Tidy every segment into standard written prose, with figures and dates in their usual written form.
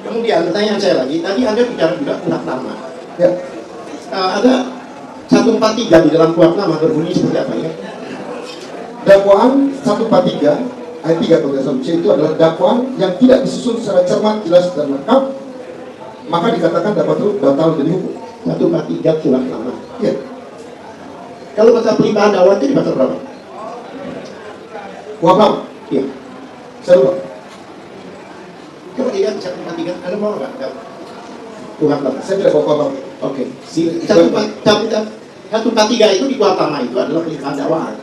Kemudian pertanyaan saya lagi, tadi Anda bicara juga kuhap lama. Ya. Ada 143 di dalam kuhap lama berbunyi seperti apa ya? Dakwaan 143 ayat 3 Pasal C itu adalah dakwaan yang tidak disusun secara cermat, jelas dan lengkap, maka dikatakan dapat batal demi hukum. 143 kuhap lama. Ya. Kalau pasal pelimpahan dakwaan itu di pasal berapa? Kuhap lama. Iya. Saya lupa. Coba lihat 143, Anda mau nggak? Kuhap lama. Saya tidak bawa kuhap lama. Oke. 143 itu di kuhap lama itu adalah pelimpahan dakwaan.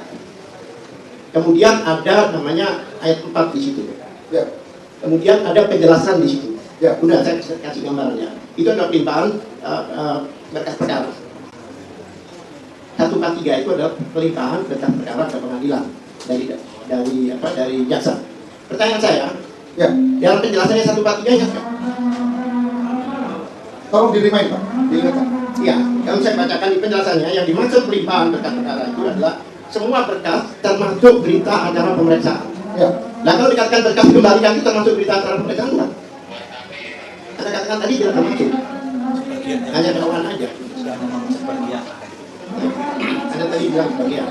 Kemudian ada namanya ayat 4 di situ. Ya. Kemudian ada penjelasan di situ. Ya. Udah saya kasih gambarannya. Itu adalah pelimpahan berkas perkara. 143 itu adalah pelimpahan berkas perkara ke pengadilan dari jaksa. Pertanyaan saya, Ya. dalam penjelasannya 143 ingat nggak? Tolong di-remind, Pak. Diingatkan. Iya, kalau saya bacakan di penjelasannya, yang dimaksud pelimpahan berkas perkara itu adalah semua berkas termasuk berita acara pemeriksaan. Ya. Nah, kalau dikatakan berkas dikembalikan itu termasuk berita acara pemeriksaan bukan? Anda katakan tadi tidak termasuk. Hanya dakwaan aja. Anda tadi bilang sebagian.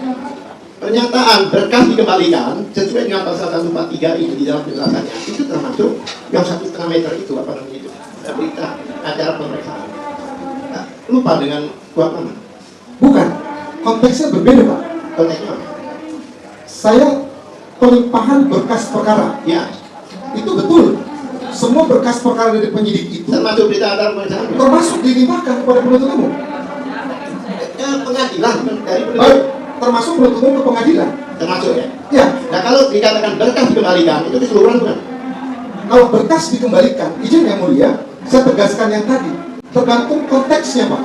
Pernyataan berkas dikembalikan sesuai dengan pasal 143 itu di dalam penjelasannya itu termasuk yang 1,5 meter itu apa namanya itu berita acara pemeriksaan. Nah, lupa dengan kuhap lama. Bukan. Konteksnya berbeda, Pak. Konteksnya apa? Saya pelimpahan berkas perkara. Ya, Itu betul. Semua berkas perkara dari penyidik itu termasuk berita acara pemeriksaan. termasuk dilimpahkan kepada penuntut umum. Pengadilan dari Baik, penuntut termasuk penuntut umum ke pengadilan. termasuk ya. Ya, Nah, kalau dikatakan berkas dikembalikan itu keseluruhan bukan? kalau berkas dikembalikan, izin yang mulia, saya tegaskan yang tadi. Tergantung konteksnya, Pak.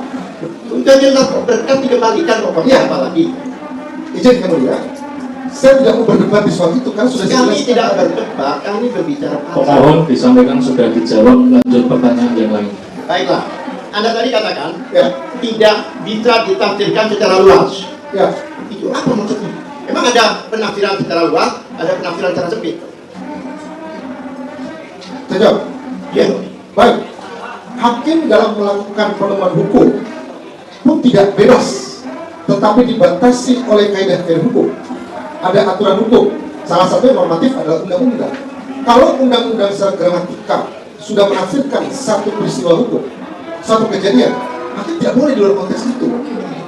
Sudah jelas berkas dikembalikan kok Ya. apa lagi? Izin yang mulia, saya tidak mau berdebat di soal itu kan sudah Kami jelas. tidak berdebat, kami berbicara fakta. Pemohon disampaikan sudah dijawab, lanjut pertanyaan yang lain. Baiklah, Anda tadi katakan Ya, tidak bisa ditafsirkan secara luas. ya. Itu apa maksudnya? Emang ada penafsiran secara luas, ada penafsiran secara sempit? Saya jawab. Ya. Baik, hakim dalam melakukan penemuan hukum pun tidak bebas, tetapi dibatasi oleh kaidah-kaidah hukum. Ada aturan hukum, salah satu yang normatif adalah undang-undang. Kalau undang-undang secara gramatikal sudah menafsirkan satu peristiwa hukum, satu kejadian, hakim tidak boleh di luar konteks itu.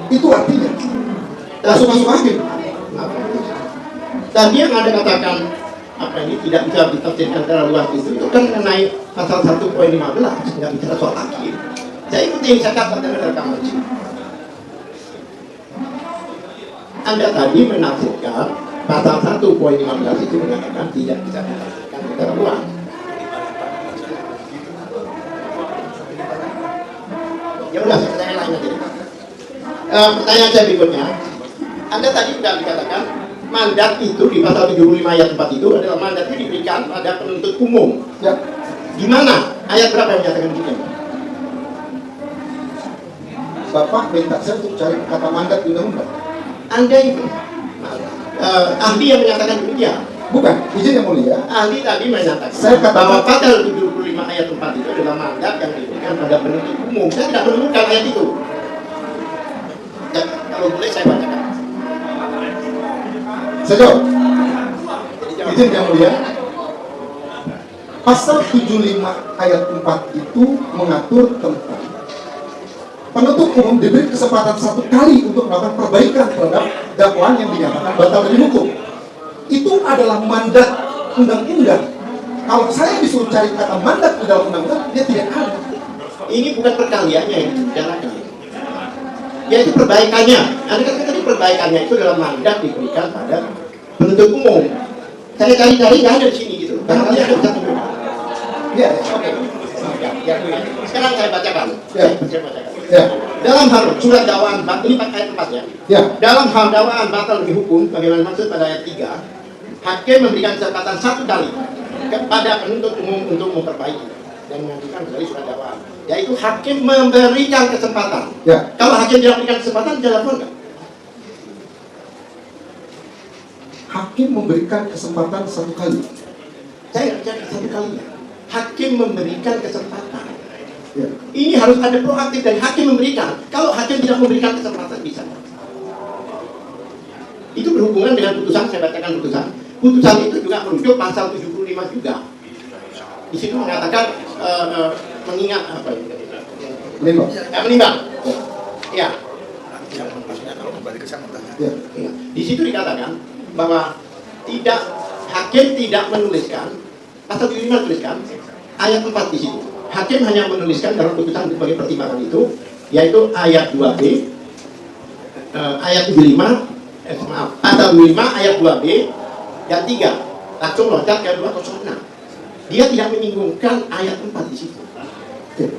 Itu artinya masuk hakim. Tadi yang Anda katakan apa ini tidak bisa ditafsirkan secara luas itu kan mengenai pasal 1.15, nggak bicara soal hakim. Saya ikuti yang saya katakan dalam rekaman. Anda tadi menafsirkan pasal 1.15 itu mengatakan tidak bisa ditafsirkan secara luas. Ya udah, saya tanya lain aja. Pertanyaan saya berikutnya, Anda tadi sudah dikatakan mandat itu di pasal 75 ayat 4 itu adalah mandat itu diberikan pada penuntut umum. Ya, Di mana? Ayat berapa yang menyatakan demikian? Bapak minta saya untuk cari kata mandat di undang-undang. Anda itu ahli yang menyatakan demikian. Bukan, izin yang mulia. Ahli tadi menyatakan Saya katakan bahwa pasal 75 ayat 4 itu adalah mandat yang diberikan pada penuntut umum. Saya tidak menemukan ayat itu. Dan kalau boleh saya bacakan. Saya jawab. Izin yang mulia. Pasal 75 ayat 4 itu mengatur tentang penuntut umum diberi kesempatan satu kali untuk melakukan perbaikan terhadap dakwaan yang dinyatakan batal demi hukum. Itu adalah mandat undang-undang. Kalau saya disuruh cari kata mandat di dalam undang-undang, dia tidak ada. Ini bukan perkaliannya yang dibicarakan, yaitu perbaikannya. Anda katakan tadi perbaikannya itu dalam mandat diberikan pada penuntut umum. Saya cari-cari nggak ada di sini gitu. Barangkali ada bisa tunjukkan. Ya, Oke. Ya. Sekarang saya bacakan. Ya. Saya bacakan. ya, Dalam hal surat dakwaan batal, ini ayat 4 ya. ya. Dalam hal dakwaan batal demi hukum, bagaimana maksud pada ayat 3, hakim memberikan kesempatan satu kali kepada penuntut umum untuk memperbaiki dan mengajukan kembali surat dakwaan. Yaitu hakim memberikan kesempatan. Ya. Kalau hakim tidak memberikan kesempatan, dia lapor nggak? Hakim memberikan kesempatan satu kali. Saya nggak bicara satu kali. hakim memberikan kesempatan. Ya. Ini harus ada proaktif dari hakim memberikan. Kalau hakim tidak memberikan kesempatan bisa. Itu berhubungan dengan putusan, saya bacakan putusan. Putusan itu juga merujuk pasal 75 juga. Di situ mengatakan mengingat apa itu? Menimbang. Menimbang. Ya. Ya. Ya. Di situ dikatakan bahwa hakim tidak menuliskan pasal 75 tuliskan ayat 4 di situ. Hakim hanya menuliskan dalam putusan sebagai pertimbangan itu, yaitu ayat 2B, ayat 75, pasal 25 ayat 2B dan 3 langsung loncat ke 206. Dia tidak menyinggungkan ayat 4 di situ.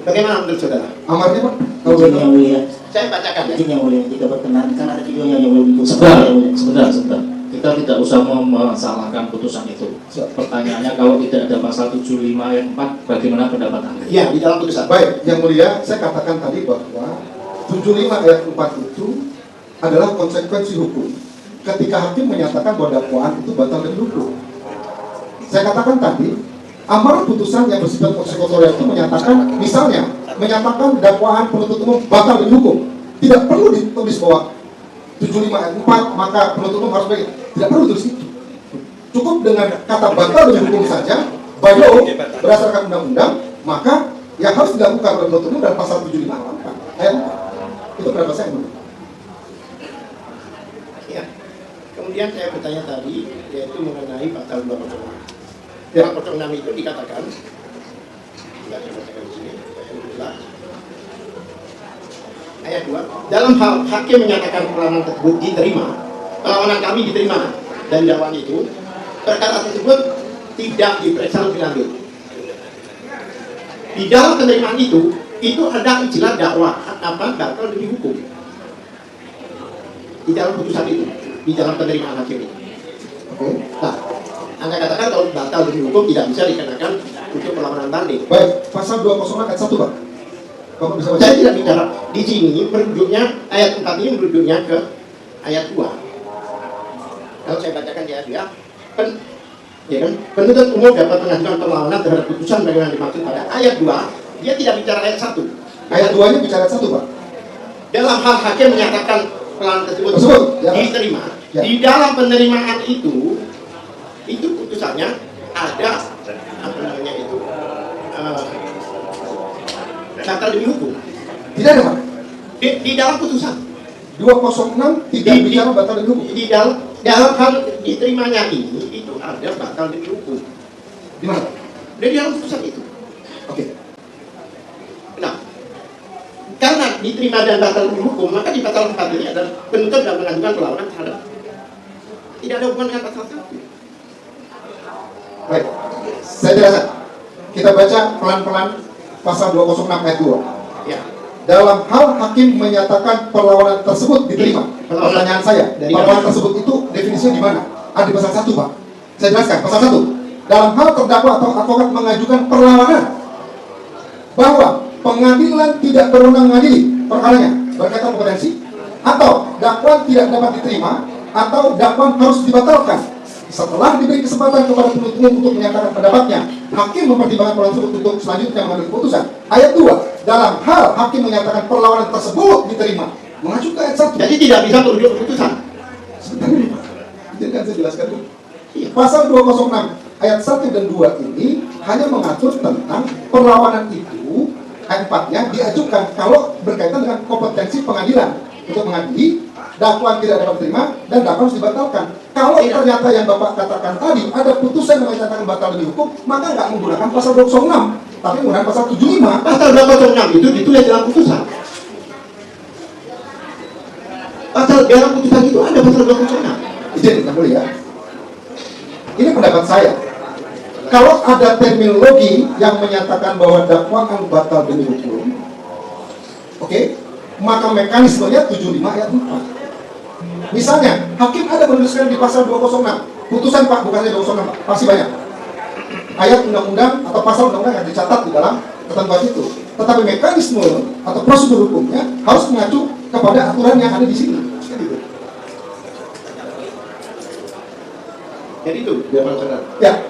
Bagaimana menurut saudara? Amarnya Pak? Izin yang mulia, Saya bacakan ya. izin yang mulia, jika berkenan, kan ada videonya yang belum Sebentar. Kita tidak usah memasalahkan putusan itu. Pertanyaannya, kalau tidak ada pasal 75 ayat 4, bagaimana pendapat Anda? Ya, di dalam putusan. Baik, yang mulia, saya katakan tadi bahwa 75 ayat 4 itu adalah konsekuensi hukum ketika hakim menyatakan bahwa dakwaan itu batal demi hukum. Saya katakan tadi, amar putusan yang bersifat konsekutorial itu menyatakan, misalnya, menyatakan dakwaan penuntut umum batal demi hukum. Tidak perlu ditulis bahwa 75 ayat 4, maka penuntut umum harus bagi. Tidak perlu tulis itu. Cukup dengan kata batal demi hukum saja, bayo berdasarkan undang-undang, maka yang harus dilakukan oleh penuntut umum dalam pasal 75 ayat 4. Itu pendapat saya. Ya. Kemudian saya bertanya tadi, yaitu mengenai pasal 206. 206 itu dikatakan, tidak saya bacakan di sini, ayat 2, dalam hal hakim menyatakan perlawanan tersebut diterima, perlawanan kami diterima, dan dakwaan itu, perkara tersebut tidak diperiksa lebih lanjut. Di dalam penerimaan itu ada istilah dakwah batal demi hukum. Di dalam putusan itu, di dalam penerimaan hakim itu. Oke. Nah, Anda katakan kalau batal demi hukum tidak bisa dikenakan untuk perlawanan banding. Baik, pasal 206 ayat 1, Pak. Bapak bisa baca? Saya tidak bicara di sini, merujuknya ayat 4 ini merujuknya ke ayat 2. Kalau saya bacakan di ayat 2, ya kan, penuntut umum dapat mengajukan perlawanan terhadap putusan bagaimana dimaksud pada ayat 2. Dia tidak bicara ayat 1. Ayat 2-nya bicara ayat 1, Pak. Dalam hal hakim menyatakan perlawanan tersebut Ya. diterima. Ya. Di dalam penerimaan itu putusannya ada apa namanya itu batal demi hukum. Tidak ada, Pak. Di dalam putusan 206 tidak bicara batal demi hukum. di dalam hal diterimanya ini itu ada batal demi hukum. Di mana? Di dalam putusan itu. Oke. Nah, karena diterima dan batal demi hukum, maka di pasal 4 ini adalah penuntut dan mengajukan perlawanan terhadap tidak ada hubungan dengan pasal 1. Baik. Saya jelaskan. Kita baca pelan-pelan pasal 206 ayat 2. Ya. Dalam hal hakim menyatakan perlawanan tersebut diterima. Pertanyaan saya, Dari perlawanan tersebut itu definisinya di mana? Ada di pasal 1, Pak. Saya jelaskan, pasal 1. Dalam hal terdakwa atau advokat mengajukan perlawanan bahwa pengadilan tidak berwenang mengadili perkaranya berkaitan kompetensi, atau dakwaan tidak dapat diterima, atau dakwaan harus dibatalkan. Setelah diberi kesempatan kepada penuntut umum untuk menyatakan pendapatnya, hakim mempertimbangkan perlawanan tersebut untuk selanjutnya mengambil keputusan. Ayat 2, dalam hal hakim menyatakan perlawanan tersebut diterima, mengacu ke ayat 1. Jadi tidak bisa merujuk keputusan. Sebentar dulu, Pak. Izinkan saya jelaskan dulu. Pasal 206 ayat 1 dan 2 ini hanya mengatur tentang perlawanan itu, ayat 4-nya diajukan kalau berkaitan dengan kompetensi pengadilan untuk mengadili, dakwaan tidak dapat diterima, dan dakwaan harus dibatalkan. Kalau ternyata yang Bapak katakan tadi ada putusan yang menyatakan batal demi hukum, maka nggak menggunakan pasal 206, tapi menggunakan pasal 75. Pasal 206 itu ditulis dalam putusan. Pasal dalam putusan itu ada pasal 206. Izin, yang mulia. Ini pendapat saya. Kalau ada terminologi yang menyatakan bahwa dakwaan batal demi hukum, oke, maka mekanismenya 75 ayat 4. Misalnya, hakim ada menuliskan di pasal 206, putusan Pak, bukannya 206 Pak, pasti banyak. Ayat undang-undang atau pasal undang-undang yang dicatat di dalam ketentuan itu. Tetapi mekanisme atau prosedur hukumnya harus mengacu kepada aturan yang ada di sini. Jadi itu jawaban saudara. Ya,